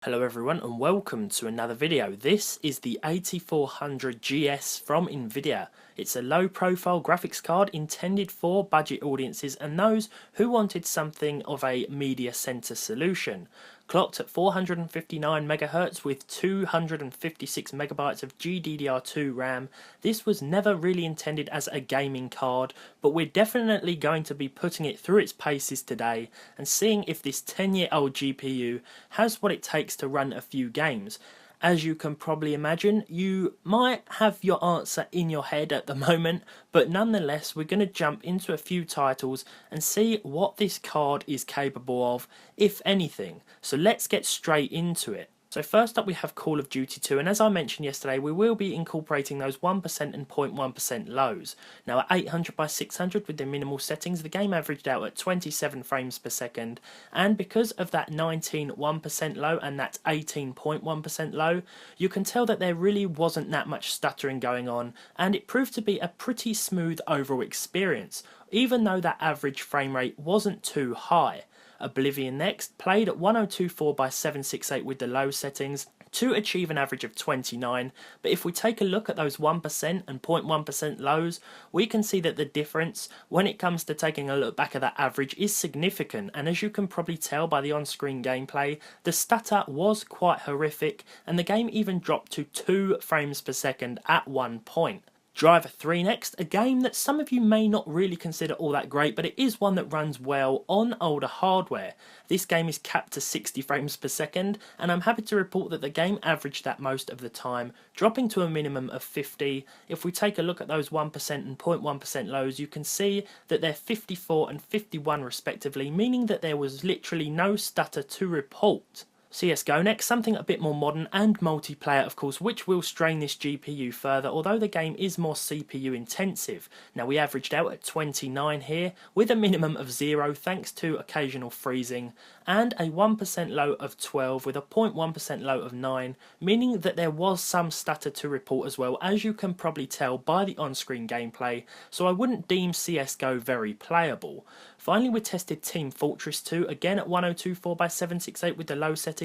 Hello everyone and welcome to another video. This is the 8400 GS from Nvidia. It's a low profile graphics card intended for budget audiences and those who wanted something of a media center solution. Clocked at 459 MHz with 256 MB of GDDR2 RAM, this was never really intended as a gaming card, but we're definitely going to be putting it through its paces today and seeing if this 10-year-old GPU has what it takes to run a few games. As you can probably imagine, you might have your answer in your head at the moment, but nonetheless we're going to jump into a few titles and see what this card is capable of, if anything. So let's get straight into it. So first up we have Call of Duty 2, and as I mentioned yesterday we will be incorporating those 1% and 0.1% lows. Now at 800 by 600 with the minimal settings, the game averaged out at 27 frames per second, and because of that 19.1% low and that 18.1% low, you can tell that there really wasn't that much stuttering going on, and it proved to be a pretty smooth overall experience, even though that average frame rate wasn't too high. Oblivion next, played at 1024 by 768 with the low settings to achieve an average of 29, but if we take a look at those 1% and 0.1% lows, we can see that the difference when it comes to taking a look back at that average is significant, and as you can probably tell by the on-screen gameplay, the stutter was quite horrific and the game even dropped to 2 frames per second at one point. Driver 3 next, a game that some of you may not really consider all that great, but it is one that runs well on older hardware. This game is capped to 60 frames per second, and I'm happy to report that the game averaged that most of the time, dropping to a minimum of 50. If we take a look at those 1% and 0.1% lows, you can see that they're 54 and 51 respectively, meaning that there was literally no stutter to report. CSGO next, something a bit more modern and multiplayer of course, which will strain this GPU further, although the game is more CPU intensive. Now we averaged out at 29 here, with a minimum of 0 thanks to occasional freezing, and a 1% low of 12 with a 0.1% low of 9, meaning that there was some stutter to report as well, as you can probably tell by the on-screen gameplay, so I wouldn't deem CSGO very playable. Finally we tested Team Fortress 2, again at 1024 by 768 with the low settings,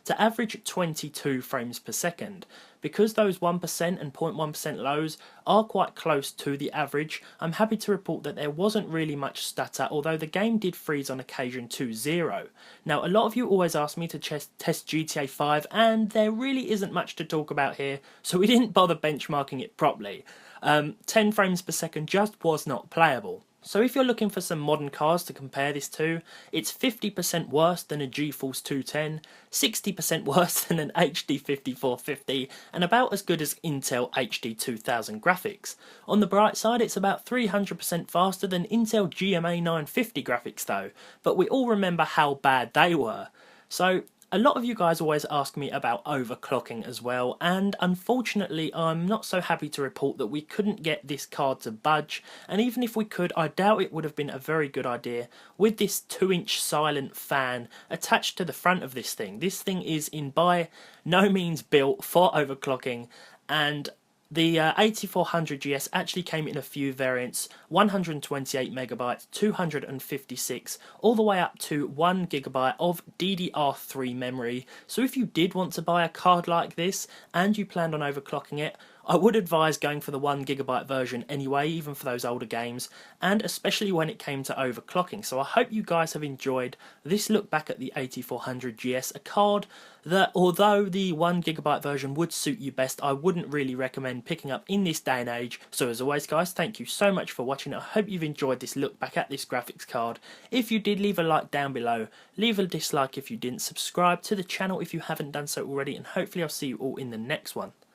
to average 22 frames per second. Because those 1% and 0.1% lows are quite close to the average, I'm happy to report that there wasn't really much stutter, although the game did freeze on occasion to 0. Now a lot of you always ask me to test GTA 5, and there really isn't much to talk about here, so we didn't bother benchmarking it properly. 10 frames per second just was not playable. So if you're looking for some modern cars to compare this to, it's 50% worse than a GeForce 210, 60% worse than an HD 5450, and about as good as Intel HD 2000 graphics. On the bright side, it's about 300% faster than Intel GMA 950 graphics though, but we all remember how bad they were. So a lot of you guys always ask me about overclocking as well, and unfortunately I'm not so happy to report that we couldn't get this card to budge, and even if we could, I doubt it would have been a very good idea with this 2-inch silent fan attached to the front of this thing. This thing is in by no means built for overclocking, and the 8400 GS actually came in a few variants, 128 megabytes, 256, all the way up to 1 gigabyte of DDR3 memory. So if you did want to buy a card like this and you planned on overclocking it, I would advise going for the 1 gigabyte version anyway, even for those older games, and especially when it came to overclocking. So I hope you guys have enjoyed this look back at the 8400 GS, a card that, although the 1 gigabyte version would suit you best, I wouldn't really recommend picking up in this day and age. So as always guys, thank you so much for watching. I hope you've enjoyed this look back at this graphics card. If you did, leave a like down below, leave a dislike if you didn't, subscribe to the channel if you haven't done so already, and hopefully I'll see you all in the next one.